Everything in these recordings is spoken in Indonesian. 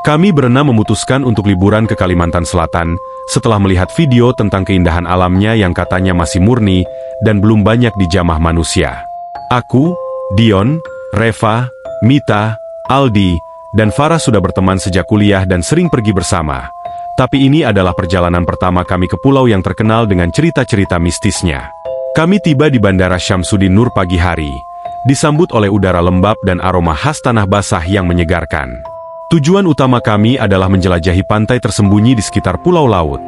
Kami berenam memutuskan untuk liburan ke Kalimantan Selatan setelah melihat video tentang keindahan alamnya yang katanya masih murni dan belum banyak dijamah manusia. Aku, Dion, Reva, Mita, Aldi, dan Farah sudah berteman sejak kuliah dan sering pergi bersama. Tapi ini adalah perjalanan pertama kami ke pulau yang terkenal dengan cerita-cerita mistisnya. Kami tiba di Bandara Syamsuddin Nur pagi hari, disambut oleh udara lembab dan aroma khas tanah basah yang menyegarkan. Tujuan utama kami adalah menjelajahi pantai tersembunyi di sekitar pulau laut.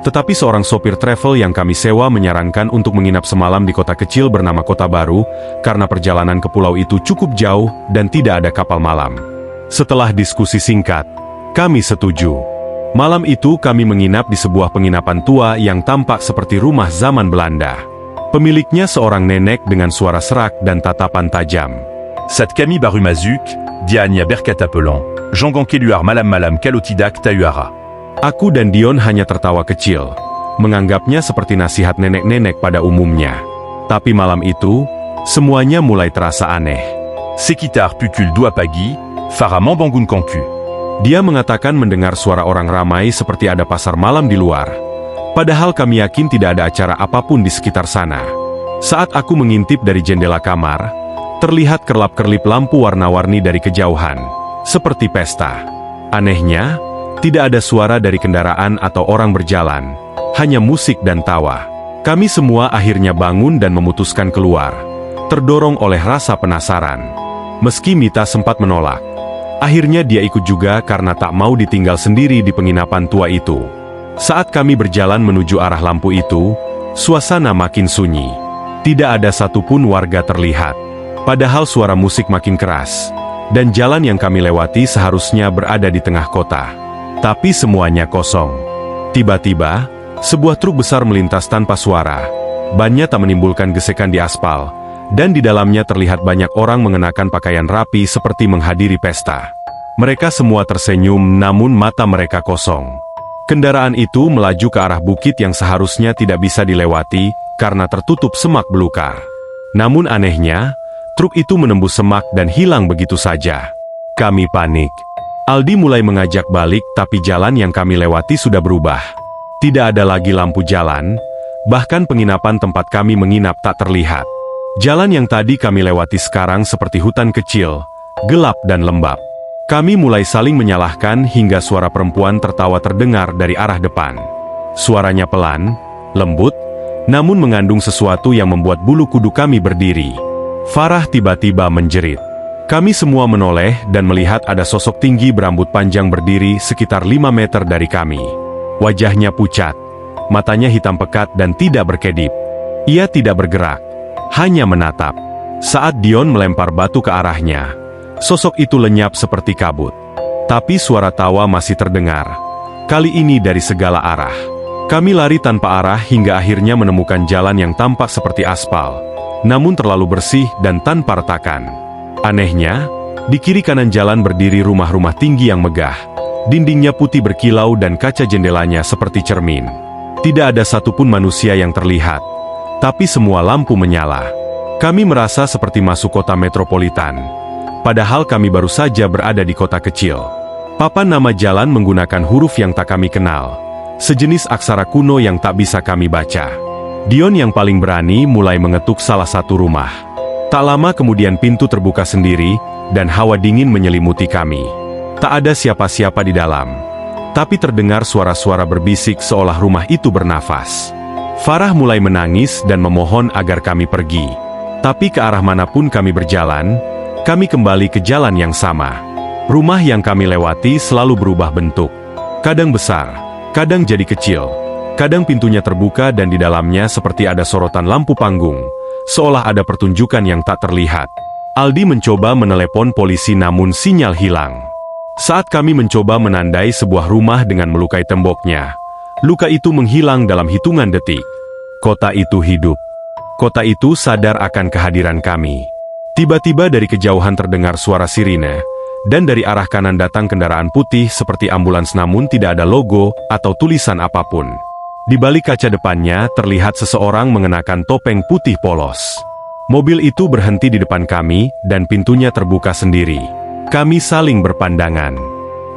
Tetapi seorang sopir travel yang kami sewa menyarankan untuk menginap semalam di kota kecil bernama Kota Baru, karena perjalanan ke pulau itu cukup jauh dan tidak ada kapal malam. Setelah diskusi singkat, kami setuju. Malam itu kami menginap di sebuah penginapan tua yang tampak seperti rumah zaman Belanda. Pemiliknya seorang nenek dengan suara serak dan tatapan tajam. Sat kami baru mazuk, dianya berkat apelant. Jongon keluar malam-malam kalau tidak tayuara. Aku dan Dion hanya tertawa kecil, menganggapnya seperti nasihat nenek-nenek pada umumnya. Tapi malam itu, semuanya mulai terasa aneh. Sekitar pukul 2 pagi, Farah membangun konku. Dia mengatakan mendengar suara orang ramai seperti ada pasar malam di luar. Padahal kami yakin tidak ada acara apapun di sekitar sana. Saat aku mengintip dari jendela kamar, terlihat kerlap-kerlip lampu warna-warni dari kejauhan. Seperti pesta. Anehnya, tidak ada suara dari kendaraan atau orang berjalan, hanya musik dan tawa. Kami semua akhirnya bangun dan memutuskan keluar, terdorong oleh rasa penasaran. Meski Mita sempat menolak, akhirnya dia ikut juga karena tak mau ditinggal sendiri di penginapan tua itu. Saat kami berjalan menuju arah lampu itu, suasana makin sunyi. Tidak ada satupun warga terlihat. Padahal suara musik makin keras. Dan jalan yang kami lewati seharusnya berada di tengah kota. Tapi semuanya kosong. Tiba-tiba, sebuah truk besar melintas tanpa suara. Bannya tak menimbulkan gesekan di aspal, dan di dalamnya terlihat banyak orang mengenakan pakaian rapi seperti menghadiri pesta. Mereka semua tersenyum namun mata mereka kosong. Kendaraan itu melaju ke arah bukit yang seharusnya tidak bisa dilewati karena tertutup semak belukar. Namun anehnya, truk itu menembus semak dan hilang begitu saja. Kami panik. Aldi mulai mengajak balik tapi jalan yang kami lewati sudah berubah. Tidak ada lagi lampu jalan, bahkan penginapan tempat kami menginap tak terlihat. Jalan yang tadi kami lewati sekarang seperti hutan kecil, gelap dan lembab. Kami mulai saling menyalahkan hingga suara perempuan tertawa terdengar dari arah depan. Suaranya pelan, lembut, namun mengandung sesuatu yang membuat bulu kuduk kami berdiri. Farah tiba-tiba menjerit. Kami semua menoleh dan melihat ada sosok tinggi berambut panjang berdiri sekitar 5 meter dari kami. Wajahnya pucat, matanya hitam pekat dan tidak berkedip. Ia tidak bergerak, hanya menatap. Saat Dion melempar batu ke arahnya, sosok itu lenyap seperti kabut. Tapi suara tawa masih terdengar, kali ini dari segala arah. Kami lari tanpa arah hingga akhirnya menemukan jalan yang tampak seperti aspal, namun terlalu bersih dan tanpa retakan. Anehnya, di kiri kanan jalan berdiri rumah-rumah tinggi yang megah. Dindingnya putih berkilau dan kaca jendelanya seperti cermin. Tidak ada satupun manusia yang terlihat, tapi semua lampu menyala. Kami merasa seperti masuk kota metropolitan, padahal kami baru saja berada di kota kecil. Papan nama jalan menggunakan huruf yang tak kami kenal, sejenis aksara kuno yang tak bisa kami baca. Dion yang paling berani mulai mengetuk salah satu rumah. Tak lama kemudian pintu terbuka sendiri, dan hawa dingin menyelimuti kami. Tak ada siapa-siapa di dalam, tapi terdengar suara-suara berbisik seolah rumah itu bernafas. Farah mulai menangis dan memohon agar kami pergi. Tapi ke arah manapun kami berjalan, kami kembali ke jalan yang sama. Rumah yang kami lewati selalu berubah bentuk. Kadang besar, kadang jadi kecil. Kadang pintunya terbuka dan di dalamnya seperti ada sorotan lampu panggung, seolah ada pertunjukan yang tak terlihat. Aldi mencoba menelepon polisi namun sinyal hilang. Saat kami mencoba menandai sebuah rumah dengan melukai temboknya, luka itu menghilang dalam hitungan detik. Kota itu hidup. Kota itu sadar akan kehadiran kami. Tiba-tiba dari kejauhan terdengar suara sirine, dan dari arah kanan datang kendaraan putih seperti ambulans namun tidak ada logo atau tulisan apapun. Di balik kaca depannya terlihat seseorang mengenakan topeng putih polos. Mobil itu berhenti di depan kami dan pintunya terbuka sendiri. Kami saling berpandangan.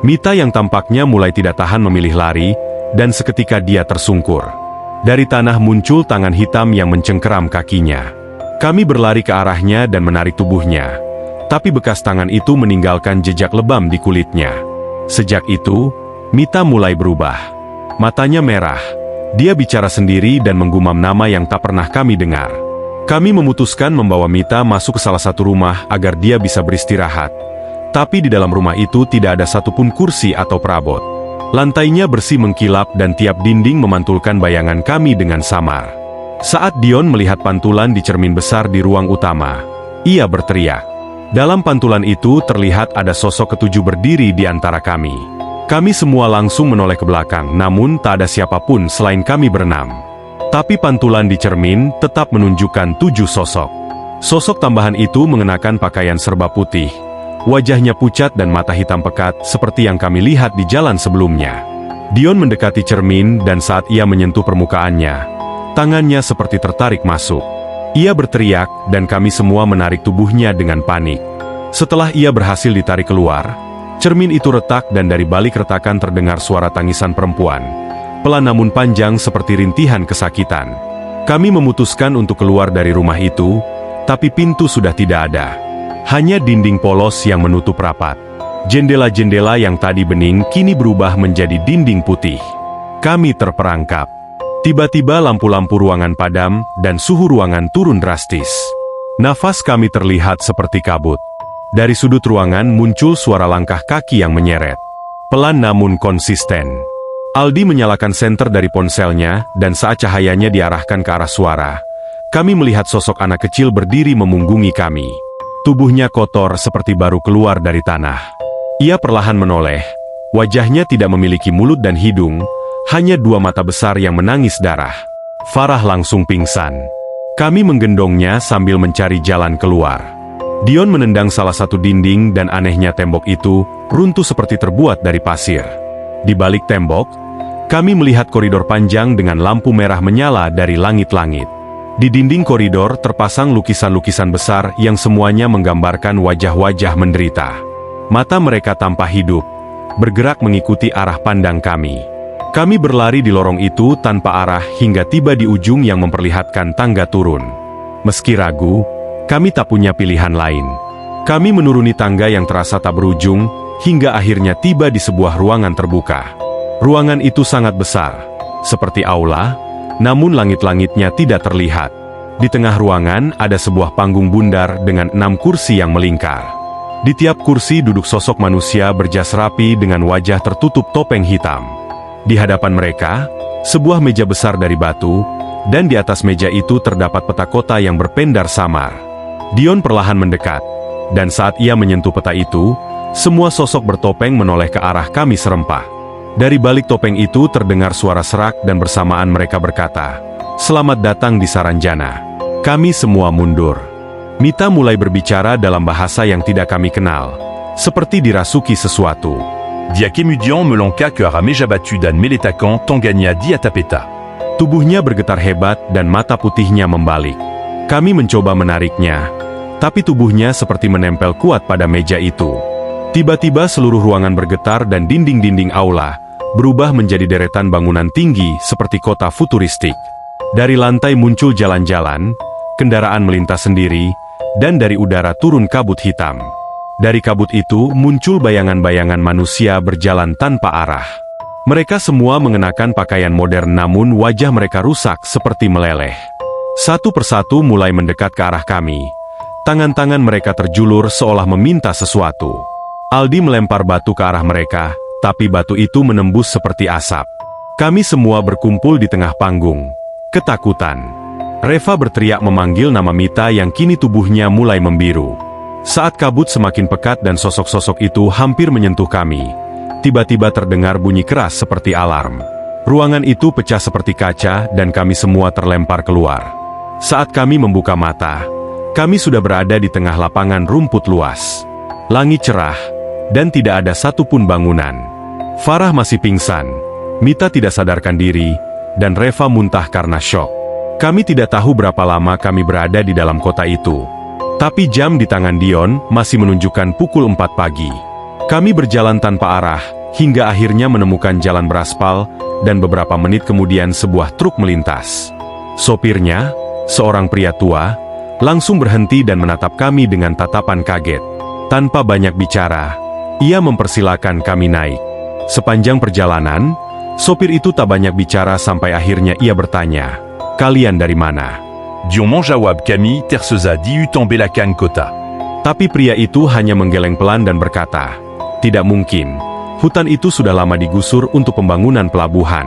Mita yang tampaknya mulai tidak tahan memilih lari, dan seketika dia tersungkur. Dari tanah muncul tangan hitam yang mencengkeram kakinya. Kami berlari ke arahnya dan menarik tubuhnya. Tapi bekas tangan itu meninggalkan jejak lebam di kulitnya. Sejak itu, Mita mulai berubah. Matanya merah. Dia bicara sendiri dan menggumam nama yang tak pernah kami dengar. Kami memutuskan membawa Mita masuk ke salah satu rumah agar dia bisa beristirahat. Tapi di dalam rumah itu tidak ada satupun kursi atau perabot. Lantainya bersih mengkilap dan tiap dinding memantulkan bayangan kami dengan samar. Saat Dion melihat pantulan di cermin besar di ruang utama, ia berteriak. Dalam pantulan itu terlihat ada sosok ketujuh berdiri di antara kami. Kami semua langsung menoleh ke belakang, namun tak ada siapapun selain kami berenam. Tapi pantulan di cermin tetap menunjukkan 7 sosok. Sosok tambahan itu mengenakan pakaian serba putih. Wajahnya pucat dan mata hitam pekat seperti yang kami lihat di jalan sebelumnya. Dion mendekati cermin dan saat ia menyentuh permukaannya, tangannya seperti tertarik masuk. Ia berteriak dan kami semua menarik tubuhnya dengan panik. Setelah ia berhasil ditarik keluar, cermin itu retak dan dari balik retakan terdengar suara tangisan perempuan. Pelan namun panjang seperti rintihan kesakitan. Kami memutuskan untuk keluar dari rumah itu, tapi pintu sudah tidak ada. Hanya dinding polos yang menutup rapat. Jendela-jendela yang tadi bening kini berubah menjadi dinding putih. Kami terperangkap. Tiba-tiba lampu-lampu ruangan padam dan suhu ruangan turun drastis. Nafas kami terlihat seperti kabut. Dari sudut ruangan muncul suara langkah kaki yang menyeret. Pelan namun konsisten. Aldi menyalakan senter dari ponselnya dan saat cahayanya diarahkan ke arah suara, kami melihat sosok anak kecil berdiri memunggungi kami. Tubuhnya kotor seperti baru keluar dari tanah. Ia perlahan menoleh. Wajahnya tidak memiliki mulut dan hidung, hanya 2 mata besar yang menangis darah. Farah langsung pingsan. Kami menggendongnya sambil mencari jalan keluar. Dion menendang salah satu dinding dan anehnya tembok itu runtuh seperti terbuat dari pasir. Di balik tembok, kami melihat koridor panjang dengan lampu merah menyala dari langit-langit. Di dinding koridor terpasang lukisan-lukisan besar yang semuanya menggambarkan wajah-wajah menderita. Mata mereka tanpa hidup, bergerak mengikuti arah pandang kami. Kami berlari di lorong itu tanpa arah hingga tiba di ujung yang memperlihatkan tangga turun. Meski ragu, kami tak punya pilihan lain. Kami menuruni tangga yang terasa tak berujung, hingga akhirnya tiba di sebuah ruangan terbuka. Ruangan itu sangat besar, seperti aula, namun langit-langitnya tidak terlihat. Di tengah ruangan ada sebuah panggung bundar dengan 6 kursi yang melingkar. Di tiap kursi duduk sosok manusia berjas rapi dengan wajah tertutup topeng hitam. Di hadapan mereka, sebuah meja besar dari batu, dan di atas meja itu terdapat peta kota yang berpendar samar. Dion perlahan mendekat, dan saat ia menyentuh peta itu, semua sosok bertopeng menoleh ke arah kami serempak. Dari balik topeng itu terdengar suara serak dan bersamaan mereka berkata, "Selamat datang di Saranjana." Kami semua mundur. Mita mulai berbicara dalam bahasa yang tidak kami kenal, seperti dirasuki sesuatu. Diakemudian melonka que Arameja battu dan meletakan tonganya diatapeta. Tubuhnya bergetar hebat dan mata putihnya membalik. Kami mencoba menariknya, tapi tubuhnya seperti menempel kuat pada meja itu. Tiba-tiba seluruh ruangan bergetar dan dinding-dinding aula berubah menjadi deretan bangunan tinggi seperti kota futuristik. Dari lantai muncul jalan-jalan, kendaraan melintas sendiri, dan dari udara turun kabut hitam. Dari kabut itu muncul bayangan-bayangan manusia berjalan tanpa arah. Mereka semua mengenakan pakaian modern namun wajah mereka rusak seperti meleleh. Satu persatu mulai mendekat ke arah kami. Tangan-tangan mereka terjulur seolah meminta sesuatu. Aldi melempar batu ke arah mereka, tapi batu itu menembus seperti asap. Kami semua berkumpul di tengah panggung. Ketakutan. Reva berteriak memanggil nama Mita yang kini tubuhnya mulai membiru. Saat kabut semakin pekat dan sosok-sosok itu hampir menyentuh kami, tiba-tiba terdengar bunyi keras seperti alarm. Ruangan itu pecah seperti kaca dan kami semua terlempar keluar. Saat kami membuka mata, kami sudah berada di tengah lapangan rumput luas. Langit cerah, dan tidak ada satupun bangunan. Farah masih pingsan, Mita tidak sadarkan diri, dan Reva muntah karena syok. Kami tidak tahu berapa lama kami berada di dalam kota itu. Tapi jam di tangan Dion masih menunjukkan pukul 4 pagi. Kami berjalan tanpa arah, hingga akhirnya menemukan jalan beraspal, dan beberapa menit kemudian sebuah truk melintas. Sopirnya, seorang pria tua, langsung berhenti dan menatap kami dengan tatapan kaget. Tanpa banyak bicara, ia mempersilakan kami naik. Sepanjang perjalanan, sopir itu tak banyak bicara sampai akhirnya ia bertanya, "Kalian dari mana?" Dion Manjawab Kami Terseza Diu Tambelakan Kota. Tapi pria itu hanya menggeleng pelan dan berkata, "Tidak mungkin. Hutan itu sudah lama digusur untuk pembangunan pelabuhan.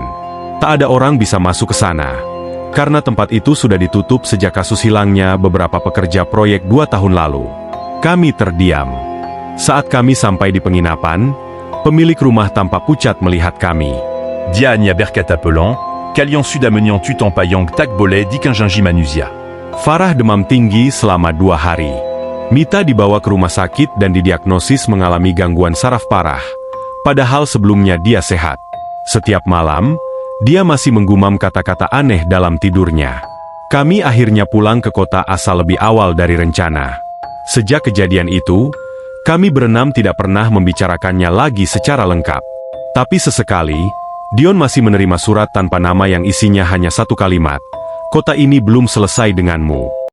Tak ada orang bisa masuk ke sana. Karena tempat itu sudah ditutup sejak kasus hilangnya beberapa pekerja proyek 2 tahun lalu." Kami terdiam. Saat kami sampai di penginapan, pemilik rumah tampak pucat melihat kami. Dianya berkata pelan, Kalian sudah menyentuh tampayang tak boleh dikanjangi manusia. Farah demam tinggi selama 2 hari. Mita dibawa ke rumah sakit dan didiagnosis mengalami gangguan saraf parah. Padahal sebelumnya dia sehat. Setiap malam, dia masih menggumam kata-kata aneh dalam tidurnya. Kami akhirnya pulang ke kota asal lebih awal dari rencana. Sejak kejadian itu, kami berenam tidak pernah membicarakannya lagi secara lengkap. Tapi sesekali, Dion masih menerima surat tanpa nama yang isinya hanya satu kalimat, "Kota ini belum selesai denganmu."